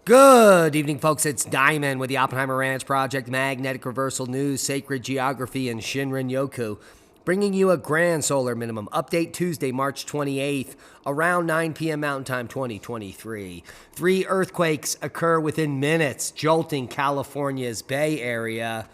Good evening, folks. It's Diamond with the Oppenheimer Ranch Project, Magnetic Reversal News, Sacred Geography, and Shinrin Yoku, bringing you a grand solar minimum update Tuesday, March 28th, around 9 p.m. Mountain Time 2023. 3 earthquakes occur within minutes, jolting California's Bay Area.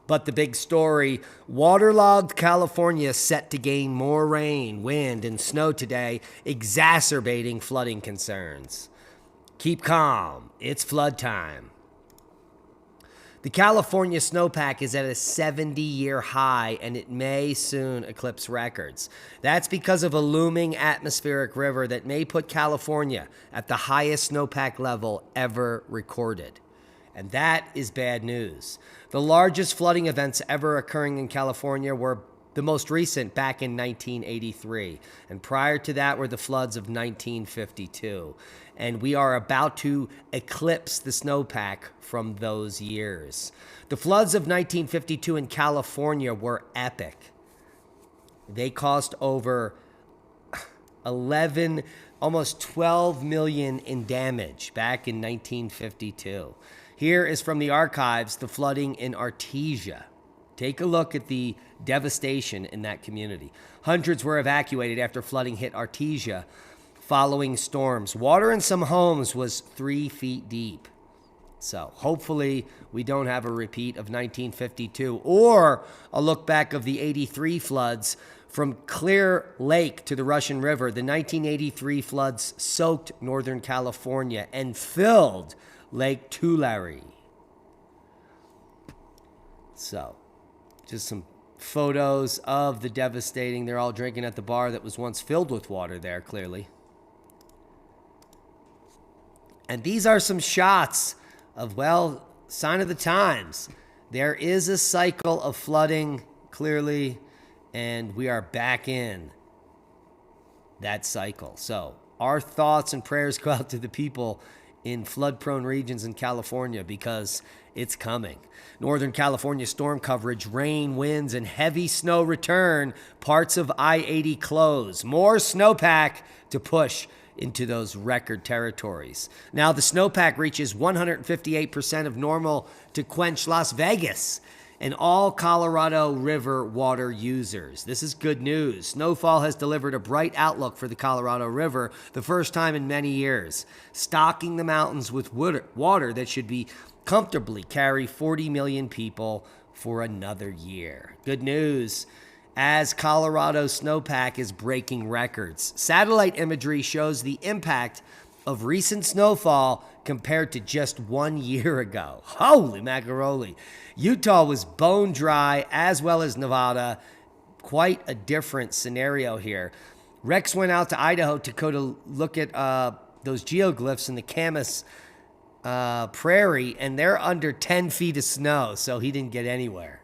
But the big story, waterlogged California set to gain more rain, wind, and snow today, exacerbating flooding concerns. Keep calm. It's flood time. The California snowpack is at a 70-year high, and it may soon eclipse records. That's because of a looming atmospheric river that may put California at the highest snowpack level ever recorded. And that is bad news. The largest flooding events ever occurring in California were the most recent back in 1983, and prior to that were the floods of 1952. And we are about to eclipse the snowpack from those years. The floods of 1952 in California were epic. They cost over 11, almost 12 million in damage back in 1952. Here is from the archives, the flooding in Artesia. Take a look at the devastation in that community. Hundreds were evacuated after flooding hit Artesia following storms. Water in some homes was 3 feet deep. So hopefully we don't have a repeat of 1952 or a look back of the 83 floods from Clear Lake to the Russian River. The 1983 floods soaked Northern California and filled Lake Tulare. So just some photos of the devastating. They're all drinking at the bar that was once filled with water there, clearly. And these are some shots of, well, sign of the times. There is a cycle of flooding, clearly, and we are back in that cycle. So our thoughts and prayers go out to the people in flood-prone regions in California because it's coming. Northern California storm coverage, rain, winds, and heavy snow return. Parts of I-80 close. More snowpack to push into those record territories. Now the snowpack reaches 158% of normal to quench Las Vegas and all Colorado River water users. This is good news. Snowfall has delivered a bright outlook for the Colorado River, the first time in many years, stocking the mountains with water that should be comfortably carry 40 million people for another year. Good news, as Colorado's snowpack is breaking records. Satellite imagery shows the impact of recent snowfall compared to just 1 year ago. Holy macaroni. Utah was bone dry, as well as Nevada. Quite a different scenario here. Rex went out to Idaho to look at those geoglyphs in the Camas Prairie, and they're under 10 feet of snow, so he didn't get anywhere.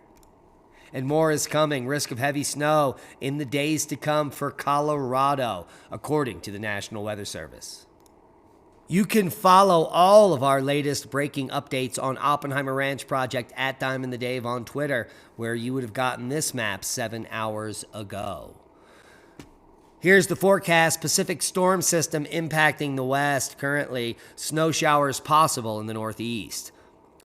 And more is coming. Risk of heavy snow in the days to come for Colorado, according to the National Weather Service. You can follow all of our latest breaking updates on Oppenheimer Ranch Project at Diamond the Dave on Twitter, where you would have gotten this map 7 hours ago. Here's the forecast. Pacific storm system impacting the west. Currently, snow showers possible in the northeast.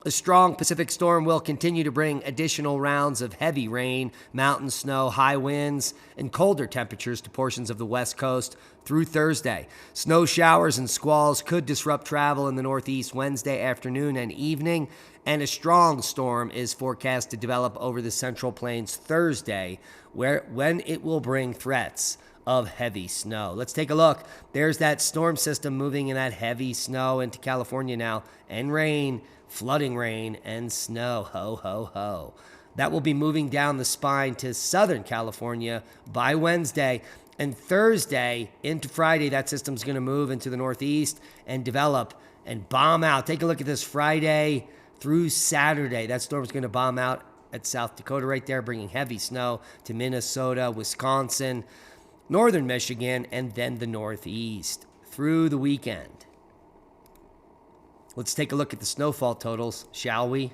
A strong Pacific storm will continue to bring additional rounds of heavy rain, mountain snow, high winds, and colder temperatures to portions of the west coast through Thursday. Snow showers and squalls could disrupt travel in the northeast Wednesday afternoon and evening, and a strong storm is forecast to develop over the Central Plains Thursday, when it will bring threats of heavy snow. Let's take a look. There's that storm system moving in that heavy snow into California now, and rain, flooding rain, and snow. Ho, ho, ho. That will be moving down the spine to Southern California by Wednesday. And Thursday into Friday, that system's going to move into the northeast and develop and bomb out. Take a look at this Friday through Saturday. That storm's going to bomb out at South Dakota right there, bringing heavy snow to Minnesota, Wisconsin, northern Michigan, and then the northeast through the weekend. Let's take a look at the snowfall totals, shall we?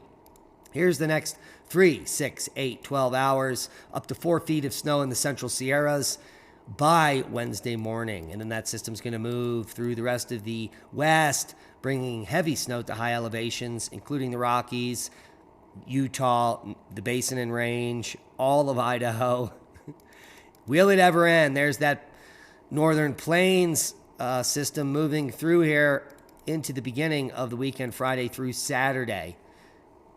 Here's the next 3, 6, 8, 12 hours, up to 4 feet of snow in the Central Sierras by Wednesday morning. And then that system's going to move through the rest of the west, bringing heavy snow to high elevations, including the Rockies, Utah, the Basin and Range, all of Idaho. Will it ever end? There's that northern plains system moving through here into the beginning of the weekend, Friday through Saturday.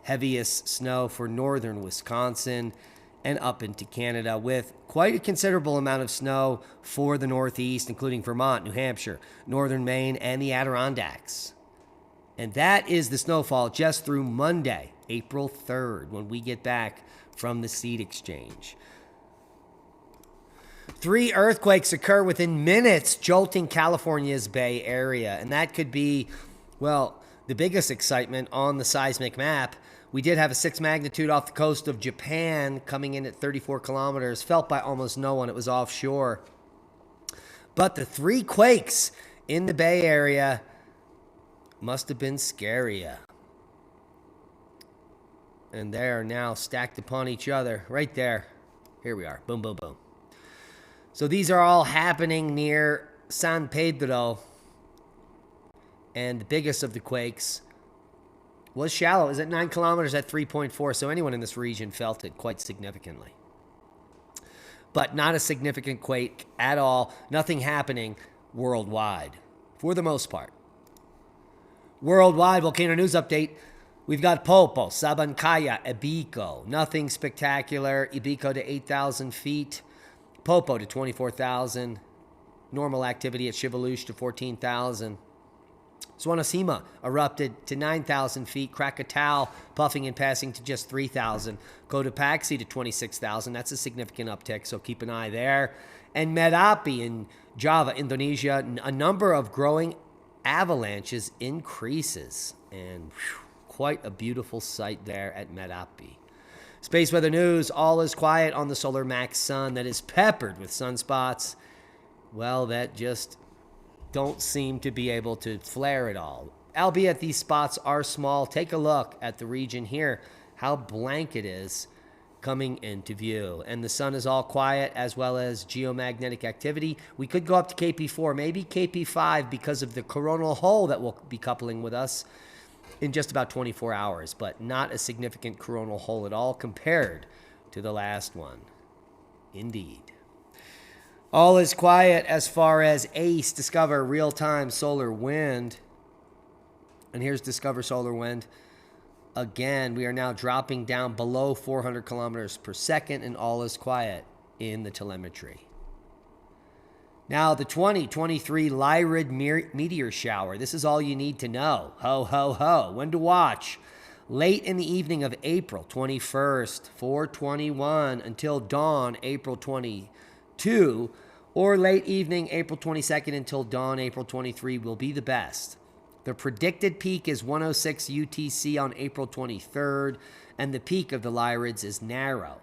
Heaviest snow for northern Wisconsin and up into Canada, with quite a considerable amount of snow for the Northeast, including Vermont, New Hampshire, northern Maine, and the Adirondacks. And that is the snowfall just through Monday, April 3rd, when we get back from the seed exchange. 3 earthquakes occur within minutes, jolting California's Bay Area. And that could be, well, the biggest excitement on the seismic map. We did have a 6 magnitude off the coast of Japan coming in at 34 kilometers, felt by almost no one. It was offshore. But the 3 quakes in the Bay Area must have been scarier. And they are now stacked upon each other right there. Here we are. Boom, boom, boom. So these are all happening near San Pedro. And the biggest of the quakes was shallow. It was at 9 kilometers at 3.4. So anyone in this region felt it quite significantly. But not a significant quake at all. Nothing happening worldwide for the most part. Worldwide volcano news update. We've got Popo, Sabancaya, Ibico. Nothing spectacular. Ibico to 8,000 feet. Popo to 24,000. Normal activity at Shivalush to 14,000. Swanasima erupted to 9,000 feet. Krakatau puffing and passing to just 3,000. Cotopaxi to 26,000. That's a significant uptick, so keep an eye there. And Merapi in Java, Indonesia, a number of growing avalanches increases. And quite a beautiful sight there at Merapi. Space weather news, all is quiet on the Solar Max sun that is peppered with sunspots. Well, that just don't seem to be able to flare at all. Albeit these spots are small. Take a look at the region here, how blank it is coming into view. And the sun is all quiet, as well as geomagnetic activity. We could go up to KP4, maybe KP5, because of the coronal hole that will be coupling with us in just about 24 hours, but not a significant coronal hole at all compared to the last one. Indeed. All is quiet as far as ACE, Discover Real-Time Solar Wind. And here's Discover Solar Wind. Again, we are now dropping down below 400 kilometers per second, and all is quiet in the telemetry. Now, the 2023 Lyrid Meteor Shower. This is all you need to know. Ho, ho, ho. When to watch. Late in the evening of April 21st, 4:21, until dawn, April 22, or late evening, April 22nd, until dawn, April 23, will be the best. The predicted peak is 106 UTC on April 23rd, and the peak of the Lyrids is narrow.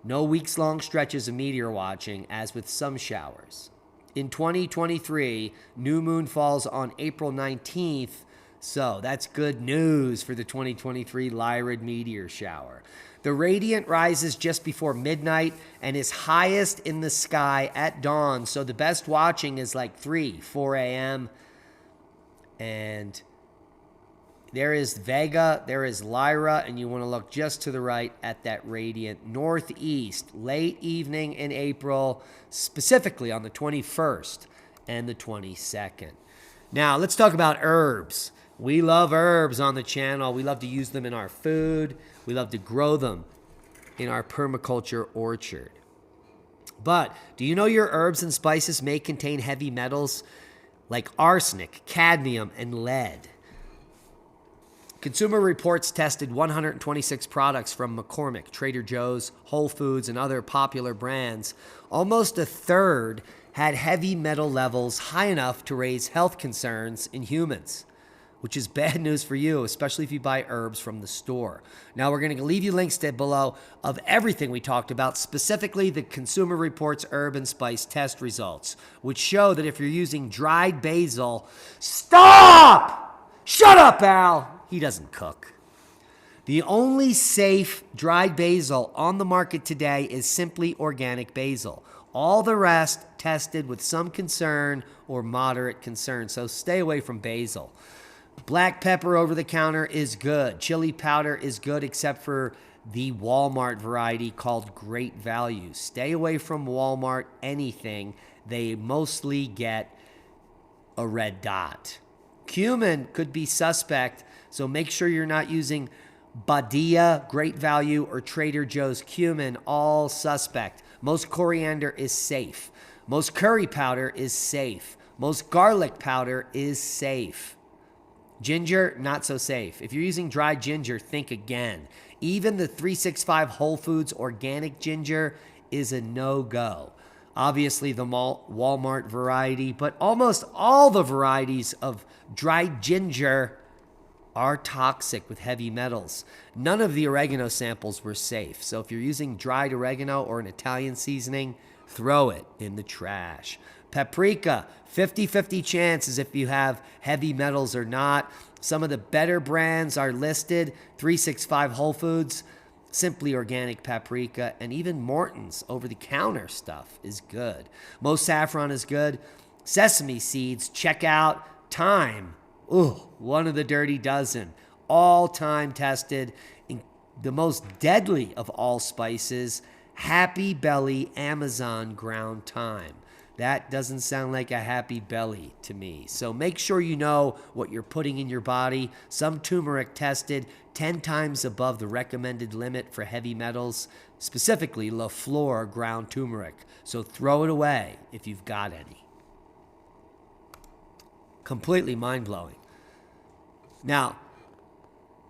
No weeks-long stretches of meteor watching, as with some showers. In 2023, new moon falls on April 19th, so that's good news for the 2023 Lyrid Meteor Shower. The radiant rises just before midnight and is highest in the sky at dawn, so the best watching is like 3, 4 a.m., and there is Vega, there is Lyra, and you want to look just to the right at that radiant northeast, late evening in April, specifically on the 21st and the 22nd. Now, let's talk about herbs. We love herbs on the channel. We love to use them in our food. We love to grow them in our permaculture orchard. But do you know your herbs and spices may contain heavy metals like arsenic, cadmium, and lead? Consumer Reports tested 126 products from McCormick, Trader Joe's, Whole Foods, and other popular brands. Almost a third had heavy metal levels high enough to raise health concerns in humans, which is bad news for you, especially if you buy herbs from the store. Now, we're going to leave you links below of everything we talked about, specifically the Consumer Reports herb and spice test results, which show that if you're using dried basil, stop! Shut up, Al! He doesn't cook. The only safe dried basil on the market today is simply organic basil. All the rest tested with some concern or moderate concern, so stay away from basil. Black pepper over the counter is good. Chili powder is good except for the Walmart variety called Great Value. Stay away from Walmart anything. They mostly get a red dot. Cumin could be suspect, so make sure you're not using Badia, Great Value, or Trader Joe's cumin, all suspect. Most coriander is safe. Most curry powder is safe. Most garlic powder is safe. Ginger, not so safe. If you're using dried ginger, think again. Even the 365 Whole Foods organic ginger is a no-go. Obviously, the Walmart variety, but almost all the varieties of dried ginger are toxic with heavy metals. None of the oregano samples were safe. So if you're using dried oregano or an Italian seasoning, throw it in the trash. Paprika, 50-50 chances if you have heavy metals or not. Some of the better brands are listed. 365 Whole Foods, Simply Organic Paprika, and even Morton's over-the-counter stuff is good. Most saffron is good. Sesame seeds, check out thyme. Ooh, one of the dirty dozen. All time tested. The most deadly of all spices, Happy Belly Amazon ground thyme. That doesn't sound like a happy belly to me. So make sure you know what you're putting in your body. Some turmeric tested 10 times above the recommended limit for heavy metals, specifically La Flor ground turmeric. So throw it away if you've got any. Completely mind-blowing. Now,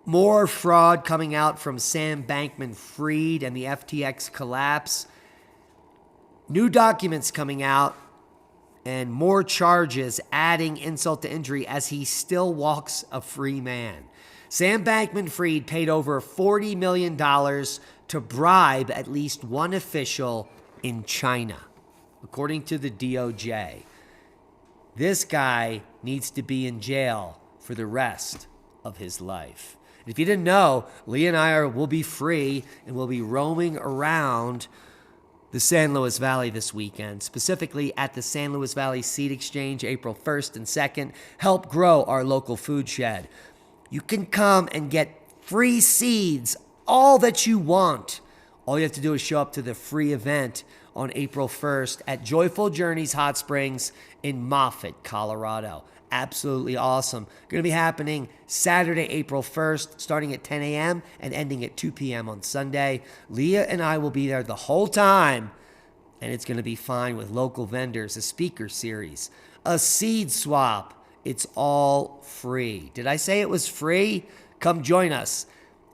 more fraud coming out from Sam Bankman-Fried and the FTX collapse. New documents coming out and more charges adding insult to injury as he still walks a free man. Sam Bankman-Fried paid over $40 million to bribe at least one official in China, according to the DOJ. This guy needs to be in jail for the rest of his life. If you didn't know, Lee and I will be free and we'll be roaming around the San Luis Valley this weekend, specifically at the San Luis Valley Seed Exchange, April 1st and 2nd. Help grow our local food shed. You can come and get free seeds, all that you want. All you have to do is show up to the free event on April 1st at Joyful Journeys Hot Springs in Moffett, Colorado. Absolutely awesome. Going to be happening Saturday, April 1st, starting at 10 a.m. and ending at 2 p.m. on Sunday. Leah and I will be there the whole time, and it's going to be fine with local vendors, a speaker series, a seed swap. It's all free. Did I say it was free? Come join us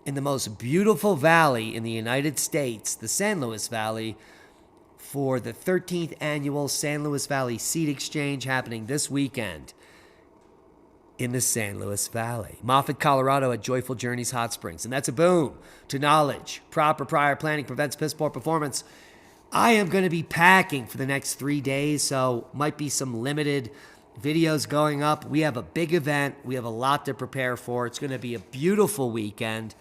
in the most beautiful valley in the United States, the San Luis Valley, for the 13th annual San Luis Valley Seed Exchange happening this weekend in the San Luis Valley. Moffett, Colorado at Joyful Journeys Hot Springs. And that's a boom to knowledge. Proper prior planning prevents piss poor performance. I am going to be packing for the next 3 days, so might be some limited videos going up. We have a big event. We have a lot to prepare for. It's going to be a beautiful weekend.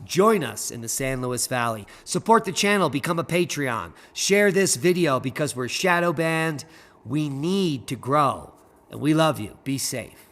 Join us in the San Luis Valley. Support the channel. Become a Patreon. Share this video because we're shadow banned. We need to grow. And we love you. Be safe.